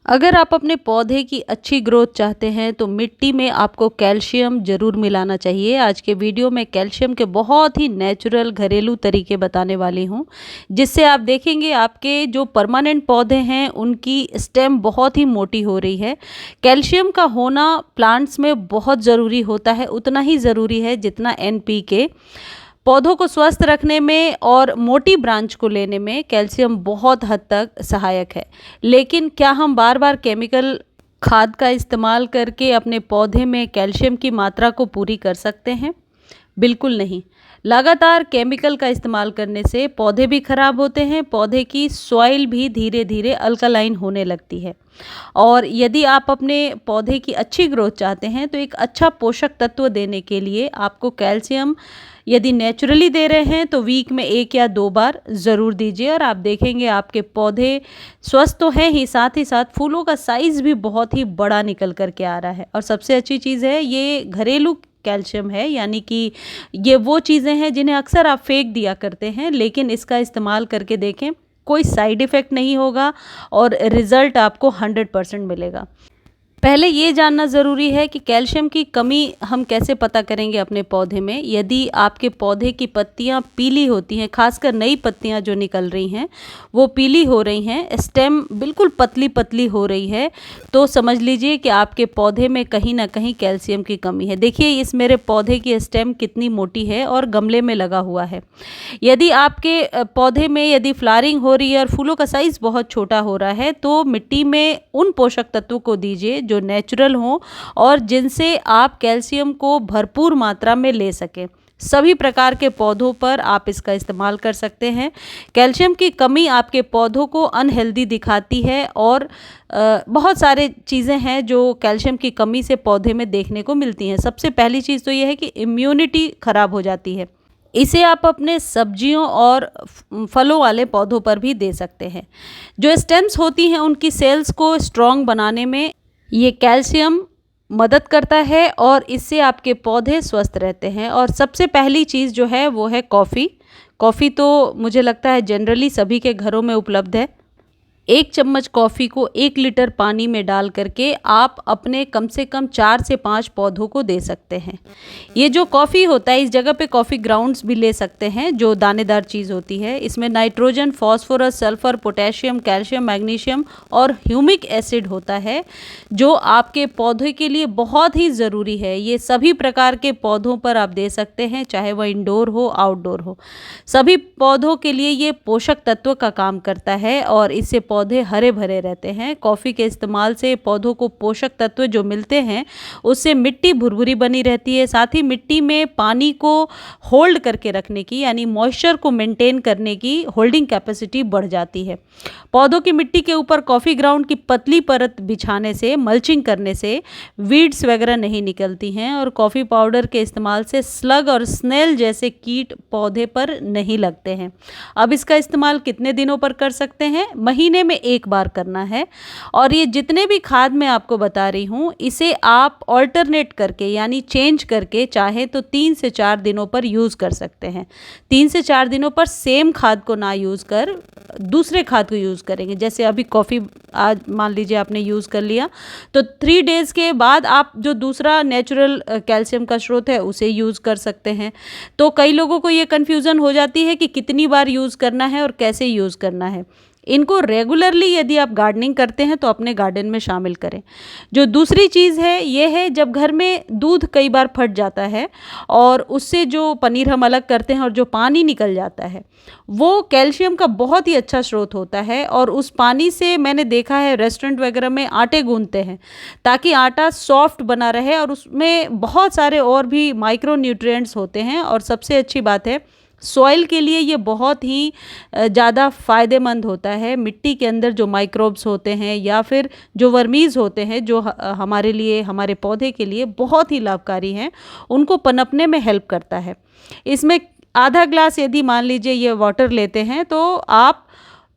अगर आप अपने पौधे की अच्छी ग्रोथ चाहते हैं तो मिट्टी में आपको कैल्शियम ज़रूर मिलाना चाहिए। आज के वीडियो में कैल्शियम के बहुत ही नेचुरल घरेलू तरीके बताने वाली हूँ, जिससे आप देखेंगे आपके जो परमानेंट पौधे हैं उनकी स्टेम बहुत ही मोटी हो रही है। कैल्शियम का होना प्लांट्स में बहुत ज़रूरी होता है, उतना ही ज़रूरी है जितना एनपीके। पौधों को स्वस्थ रखने में और मोटी ब्रांच को लेने में कैल्शियम बहुत हद तक सहायक है। लेकिन क्या हम बार बार केमिकल खाद का इस्तेमाल करके अपने पौधे में कैल्शियम की मात्रा को पूरी कर सकते हैं? बिल्कुल नहीं। लगातार केमिकल का इस्तेमाल करने से पौधे भी खराब होते हैं, पौधे की सॉइल भी धीरे धीरे अल्कलाइन होने लगती है। और यदि आप अपने पौधे की अच्छी ग्रोथ चाहते हैं तो एक अच्छा पोषक तत्व देने के लिए आपको कैल्शियम यदि नेचुरली दे रहे हैं तो वीक में 1 या 2 बार ज़रूर दीजिए और आप देखेंगे आपके पौधे स्वस्थ तो हैं ही साथ फूलों का साइज़ भी बहुत ही बड़ा निकल कर के आ रहा है। और सबसे अच्छी चीज़ है, ये घरेलू कैल्शियम है, यानी कि ये वो चीज़ें हैं जिन्हें अक्सर आप फेंक दिया करते हैं, लेकिन इसका इस्तेमाल करके देखें, कोई साइड इफ़ेक्ट नहीं होगा और रिज़ल्ट आपको 100% मिलेगा। पहले ये जानना ज़रूरी है कि कैल्शियम की कमी हम कैसे पता करेंगे अपने पौधे में। यदि आपके पौधे की पत्तियां पीली होती हैं, खासकर नई पत्तियां जो निकल रही हैं वो पीली हो रही हैं, स्टेम बिल्कुल पतली पतली हो रही है, तो समझ लीजिए कि आपके पौधे में कहीं ना कहीं कैल्शियम की कमी है। देखिए इस मेरे पौधे की स्टेम कितनी मोटी है और गमले में लगा हुआ है। यदि आपके पौधे में यदि फ्लावरिंग हो रही है और फूलों का साइज़ बहुत छोटा हो रहा है तो मिट्टी में उन पोषक तत्वों को दीजिए जो नेचुरल हों और जिनसे आप कैल्शियम को भरपूर मात्रा में ले सकें। सभी प्रकार के पौधों पर आप इसका इस्तेमाल कर सकते हैं। कैल्शियम की कमी आपके पौधों को अनहेल्दी दिखाती है और बहुत सारे चीज़ें हैं जो कैल्शियम की कमी से पौधे में देखने को मिलती हैं। सबसे पहली चीज़ तो ये है कि इम्यूनिटी खराब हो जाती है। इसे आप अपने सब्जियों और फलों वाले पौधों पर भी दे सकते हैं। जो स्टेम्स होती हैं उनकी सेल्स को स्ट्रॉन्ग बनाने में ये कैल्शियम मदद करता है और इससे आपके पौधे स्वस्थ रहते हैं। और सबसे पहली चीज़ जो है वो है कॉफ़ी। कॉफ़ी तो मुझे लगता है जनरली सभी के घरों में उपलब्ध है। 1 चम्मच कॉफ़ी को 1 लीटर पानी में डाल करके आप अपने कम से कम 4 से 5 पौधों को दे सकते हैं। ये जो कॉफ़ी होता है, इस जगह पे कॉफ़ी ग्राउंड्स भी ले सकते हैं जो दानेदार चीज़ होती है। इसमें nitrogen, phosphorus, sulphur, potassium, calcium, magnesium और ह्यूमिक एसिड होता है जो आपके पौधे के लिए बहुत ही ज़रूरी है। ये सभी प्रकार के पौधों पर आप दे सकते हैं, चाहे वह इंडोर हो आउटडोर हो। सभी पौधों के लिए ये पोषक तत्व का काम करता है और इससे पौधे हरे भरे रहते हैं। कॉफ़ी के इस्तेमाल से पौधों को पोषक तत्व जो मिलते हैं उससे मिट्टी भुरभुरी बनी रहती है। साथ ही मिट्टी में पानी को होल्ड करके रखने की, यानी मॉइस्चर को मेंटेन करने की होल्डिंग कैपेसिटी बढ़ जाती है। पौधों की मिट्टी के ऊपर कॉफ़ी ग्राउंड की पतली परत बिछाने से, मल्चिंग करने से वीड्स वगैरह नहीं निकलती हैं और कॉफ़ी पाउडर के इस्तेमाल से स्लग और स्नेल जैसे कीट पौधे पर नहीं लगते हैं। अब इसका इस्तेमाल कितने दिनों पर कर सकते हैं? महीने में 1 बार करना है। और ये जितने भी खाद मैं आपको बता रही हूँ इसे आप ऑल्टरनेट करके, यानी चेंज करके, चाहे तो 3 से 4 दिनों पर यूज़ कर सकते हैं। 3 से 4 दिनों पर सेम खाद को ना यूज़ कर दूसरे खाद को यूज़ करेंगे। जैसे अभी कॉफ़ी आज मान लीजिए आपने यूज़ कर लिया तो 3 डेज़ के बाद आप जो दूसरा नेचुरल कैल्शियम का स्रोत है उसे यूज़ कर सकते हैं। तो कई लोगों को ये कन्फ्यूज़न हो जाती है कि कितनी बार यूज़ करना है और कैसे यूज़ करना है। इनको रेगुलरली यदि आप गार्डनिंग करते हैं तो अपने गार्डन में शामिल करें। जो दूसरी चीज़ है ये है, जब घर में दूध कई बार फट जाता है और उससे जो पनीर हम अलग करते हैं और जो पानी निकल जाता है वो कैल्शियम का बहुत ही अच्छा स्रोत होता है। और उस पानी से मैंने देखा है रेस्टोरेंट वगैरह में आटे गूंथते हैं ताकि आटा सॉफ्ट बना रहे और उसमें बहुत सारे और भी माइक्रो न्यूट्रिएंट्स होते हैं। और सबसे अच्छी बात है, सॉइल के लिए ये बहुत ही ज़्यादा फ़ायदेमंद होता है। मिट्टी के अंदर जो माइक्रोब्स होते हैं या फिर जो वर्मीज़ होते हैं जो हमारे लिए, हमारे पौधे के लिए बहुत ही लाभकारी हैं, उनको पनपने में हेल्प करता है। इसमें आधा ग्लास यदि मान लीजिए ये वाटर लेते हैं तो आप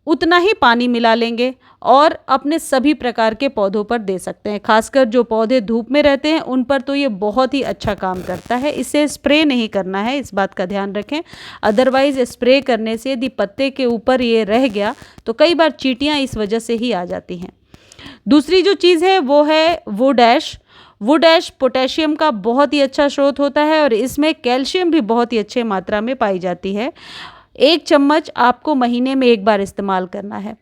उतना ही पानी मिला लेंगे और अपने सभी प्रकार के पौधों पर दे सकते हैं। खासकर जो पौधे धूप में रहते हैं उन पर तो ये बहुत ही अच्छा काम करता है। इसे स्प्रे नहीं करना है, इस बात का ध्यान रखें। अदरवाइज़ स्प्रे करने से यदि पत्ते के ऊपर ये रह गया तो कई बार चींटियाँ इस वजह से ही आ जाती हैं। दूसरी जो चीज़ है वो है wood ash. Wood ash potassium का बहुत ही अच्छा स्रोत होता है और इसमें कैल्शियम भी बहुत ही अच्छे मात्रा में पाई जाती है। 1 चम्मच आपको महीने में 1 बार इस्तेमाल करना है।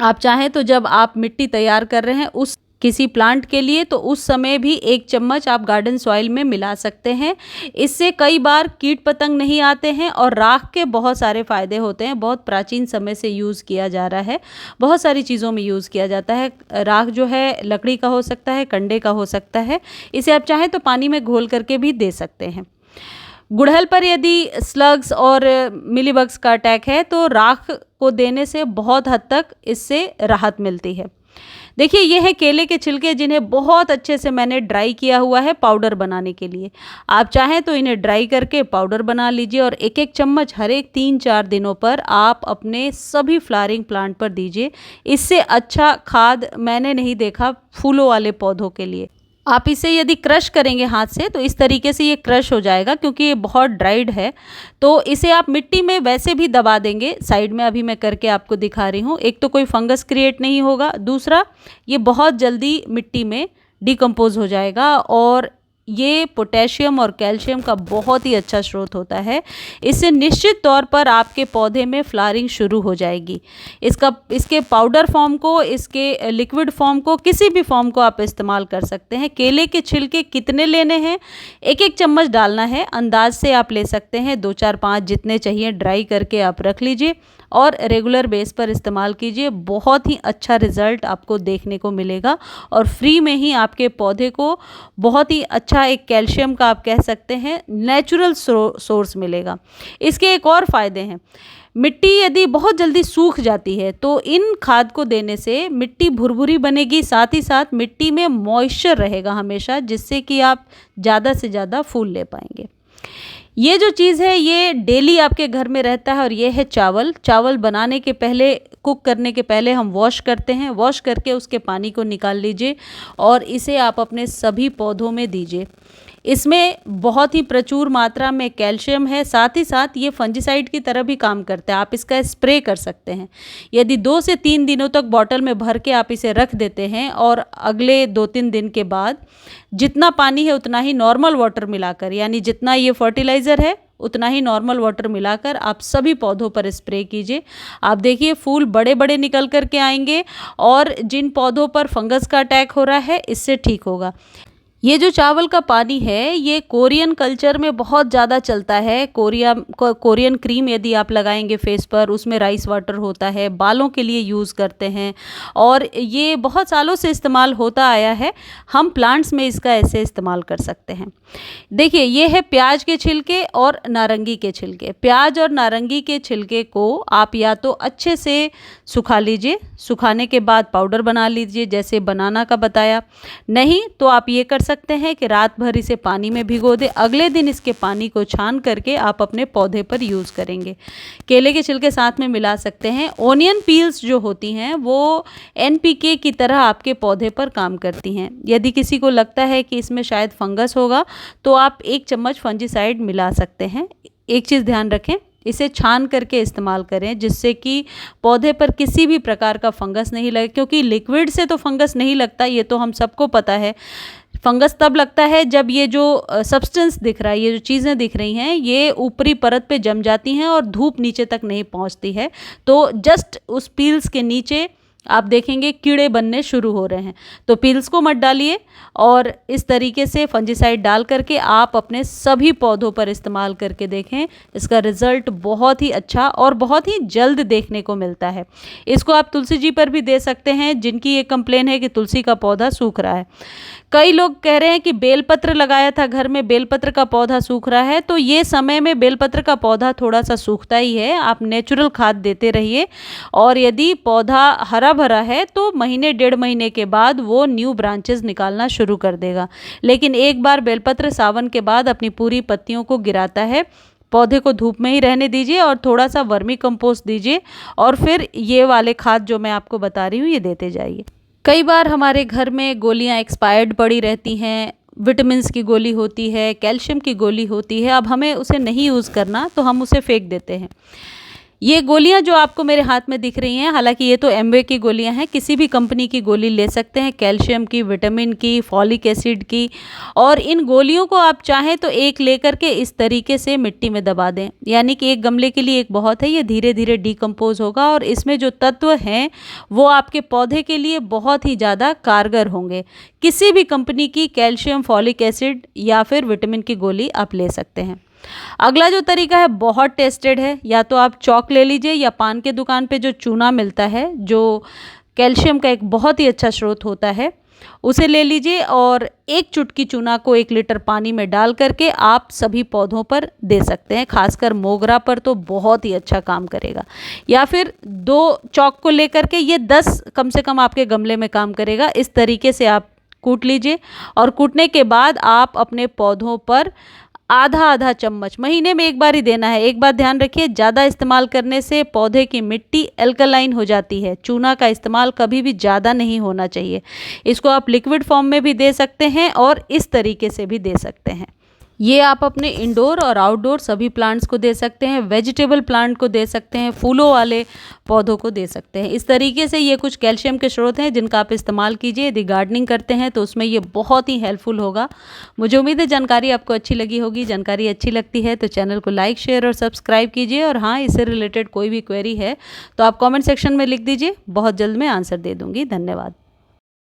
आप चाहें तो जब आप मिट्टी तैयार कर रहे हैं उस किसी प्लांट के लिए, तो उस समय भी 1 चम्मच आप गार्डन सॉइल में मिला सकते हैं। इससे कई बार कीट पतंग नहीं आते हैं और राख के बहुत सारे फ़ायदे होते हैं। बहुत प्राचीन समय से यूज़ किया जा रहा है, बहुत सारी चीज़ों में यूज़ किया जाता है। राख जो है लकड़ी का हो सकता है, कंडे का हो सकता है। इसे आप चाहें तो पानी में घोल करके भी दे सकते हैं। गुड़हल पर यदि स्लग्स और मिलीबग्स का अटैक है तो राख को देने से बहुत हद तक इससे राहत मिलती है। देखिए, ये है केले के छिलके, जिन्हें बहुत अच्छे से मैंने ड्राई किया हुआ है पाउडर बनाने के लिए। आप चाहें तो इन्हें ड्राई करके पाउडर बना लीजिए और 1-1 चम्मच हर एक 3-4 दिनों पर आप अपने सभी फ्लावरिंग प्लांट पर दीजिए। इससे अच्छा खाद मैंने नहीं देखा फूलों वाले पौधों के लिए। आप इसे यदि क्रश करेंगे हाथ से तो इस तरीके से ये क्रश हो जाएगा, क्योंकि ये बहुत ड्राइड है। तो इसे आप मिट्टी में वैसे भी दबा देंगे, साइड में अभी मैं करके आपको दिखा रही हूँ। एक तो कोई फंगस क्रिएट नहीं होगा, दूसरा ये बहुत जल्दी मिट्टी में डिकम्पोज हो जाएगा और ये पोटेशियम और कैल्शियम का बहुत ही अच्छा स्रोत होता है। इससे निश्चित तौर पर आपके पौधे में फ्लावरिंग शुरू हो जाएगी। इसके पाउडर फॉर्म को, इसके लिक्विड फॉर्म को, किसी भी फॉर्म को आप इस्तेमाल कर सकते हैं। केले के छिलके कितने लेने हैं? 1-1 चम्मच डालना है। अंदाज से आप ले सकते हैं, 2, 4, 5 जितने चाहिए ड्राई करके आप रख लीजिए और रेगुलर बेस पर इस्तेमाल कीजिए। बहुत ही अच्छा रिजल्ट आपको देखने को मिलेगा और फ्री में ही आपके पौधे को बहुत ही अच्छा एक कैल्शियम का आप कह सकते हैं नेचुरल सोर्स मिलेगा। इसके एक और फ़ायदे हैं। मिट्टी यदि बहुत जल्दी सूख जाती है तो इन खाद को देने से मिट्टी भुरभुरी बनेगी, साथ ही साथ मिट्टी में मॉइस्चर रहेगा हमेशा, जिससे कि आप ज़्यादा से ज़्यादा फूल ले पाएंगे। ये जो चीज़ है ये डेली आपके घर में रहता है और ये है चावल। चावल बनाने के पहले, कुक करने के पहले हम वॉश करते हैं। वॉश करके उसके पानी को निकाल लीजिए और इसे आप अपने सभी पौधों में दीजिए। इसमें बहुत ही प्रचुर मात्रा में कैल्शियम है, साथ ही साथ ये फंजीसाइड की तरह भी काम करता है। आप इसका स्प्रे कर सकते हैं। यदि 2 से 3 दिनों तक बॉटल में भर के आप इसे रख देते हैं और अगले 2-3 दिन के बाद जितना पानी है उतना ही नॉर्मल वाटर मिलाकर, यानी जितना ये फर्टिलाइज़र है उतना ही नॉर्मल वाटर मिलाकर आप सभी पौधों पर स्प्रे कीजिए। आप देखिए फूल बड़े बड़े निकल कर के आएंगे और जिन पौधों पर फंगस का अटैक हो रहा है इससे ठीक होगा। ये जो चावल का पानी है ये कोरियन कल्चर में बहुत ज़्यादा चलता है। कोरियन क्रीम यदि आप लगाएंगे फेस पर, उसमें राइस वाटर होता है, बालों के लिए यूज़ करते हैं और ये बहुत सालों से इस्तेमाल होता आया है। हम प्लांट्स में इसका ऐसे इस्तेमाल कर सकते हैं। देखिए, ये है प्याज के छिलके और नारंगी के छिलके। प्याज और नारंगी के छिलके को आप या तो अच्छे से सुखा लीजिए, सुखाने के बाद पाउडर बना लीजिए जैसे बनाना का बताया। नहीं तो आप ये कर सकते हैं कि रात भर इसे पानी में भिगो दें, अगले दिन इसके पानी को छान करके आप अपने पौधे पर यूज़ करेंगे। केले के छिलके साथ में मिला सकते हैं। ओनियन पील्स जो होती हैं वो NPK की तरह आपके पौधे पर काम करती हैं। यदि किसी को लगता है कि इसमें शायद फंगस होगा तो आप 1 चम्मच फंजीसाइड मिला सकते हैं। एक चीज़ ध्यान रखें, इसे छान करके इस्तेमाल करें जिससे कि पौधे पर किसी भी प्रकार का फंगस नहीं लगे, क्योंकि लिक्विड से तो फंगस नहीं लगता, ये तो हम सबको पता है। फंगस तब लगता है जब ये जो सब्सटेंस दिख रहा है, ये जो चीज़ें दिख रही हैं, ये ऊपरी परत पे जम जाती हैं और धूप नीचे तक नहीं पहुंचती है। तो जस्ट उस पील्स के नीचे आप देखेंगे कीड़े बनने शुरू हो रहे हैं, तो पील्स को मत डालिए और इस तरीके से फंजीसाइड डाल करके आप अपने सभी पौधों पर इस्तेमाल करके देखें। इसका रिज़ल्ट बहुत ही अच्छा और बहुत ही जल्द देखने को मिलता है। इसको आप तुलसी जी पर भी दे सकते हैं जिनकी ये कंप्लेन है कि तुलसी का पौधा सूख रहा है। कई लोग कह रहे हैं कि बेलपत्र लगाया था घर में, बेलपत्र का पौधा सूख रहा है। तो ये समय में बेलपत्र का पौधा थोड़ा सा सूखता ही है। आप नेचुरल खाद देते रहिए और यदि पौधा हरा भरा है तो महीने 1.5 महीने के बाद वो न्यू ब्रांचेस निकालना शुरू कर देगा। लेकिन एक बार बेलपत्र सावन के बाद अपनी पूरी पत्तियों को गिराता है। पौधे को धूप में ही रहने दीजिए और थोड़ा सा वर्मी कंपोस्ट दीजिए और फिर ये वाले खाद जो मैं आपको बता रही हूँ ये देते जाइए। कई बार हमारे घर में गोलियां एक्सपायर्ड पड़ी रहती हैं, विटामिन्स की गोली होती है, कैल्शियम की गोली होती है, अब हमें उसे नहीं यूज़ करना तो हम उसे फेंक देते हैं। ये गोलियां जो आपको मेरे हाथ में दिख रही हैं, हालांकि ये तो एमवे की गोलियां हैं, किसी भी कंपनी की गोली ले सकते हैं, कैल्शियम की, विटामिन की, फॉलिक एसिड की। और इन गोलियों को आप चाहें तो एक लेकर के इस तरीके से मिट्टी में दबा दें, यानी कि एक गमले के लिए एक बहुत है, ये धीरे धीरे डिकम्पोज होगा और इसमें जो तत्व हैं वो आपके पौधे के लिए बहुत ही ज़्यादा कारगर होंगे। किसी भी कंपनी की कैल्शियम, फॉलिक एसिड या फिर विटामिन की गोली आप ले सकते हैं। अगला जो तरीका है बहुत टेस्टेड है, या तो आप चौक ले लीजिए या पान के दुकान पे जो चूना मिलता है, जो कैल्शियम का एक बहुत ही अच्छा स्रोत होता है, उसे ले लीजिए और एक चुटकी चूना को 1 लीटर पानी में डाल करके आप सभी पौधों पर दे सकते हैं। खासकर मोगरा पर तो बहुत ही अच्छा काम करेगा। या फिर 2 चौक को लेकर के, ये 10 कम से कम आपके गमले में काम करेगा। इस तरीके से आप कूट लीजिए और कूटने के बाद आप अपने पौधों पर आधा आधा चम्मच, महीने में एक बार ही देना है। एक बात ध्यान रखिए, ज़्यादा इस्तेमाल करने से पौधे की मिट्टी एल्कलाइन हो जाती है। चूना का इस्तेमाल कभी भी ज़्यादा नहीं होना चाहिए। इसको आप लिक्विड फॉर्म में भी दे सकते हैं और इस तरीके से भी दे सकते हैं। ये आप अपने इंडोर और आउटडोर सभी प्लांट्स को दे सकते हैं, वेजिटेबल प्लांट को दे सकते हैं, फूलों वाले पौधों को दे सकते हैं। इस तरीके से ये कुछ कैल्शियम के स्रोत हैं जिनका आप इस्तेमाल कीजिए। यदि गार्डनिंग करते हैं तो उसमें ये बहुत ही हेल्पफुल होगा। मुझे उम्मीद है जानकारी आपको अच्छी लगी होगी। जानकारी अच्छी लगती है तो चैनल को लाइक, शेयर और सब्सक्राइब कीजिए। और हाँ, इससे रिलेटेड कोई भी क्वेरी है तो आप कॉमेंट सेक्शन में लिख दीजिए, बहुत जल्द मैं आंसर दे दूँगी। धन्यवाद।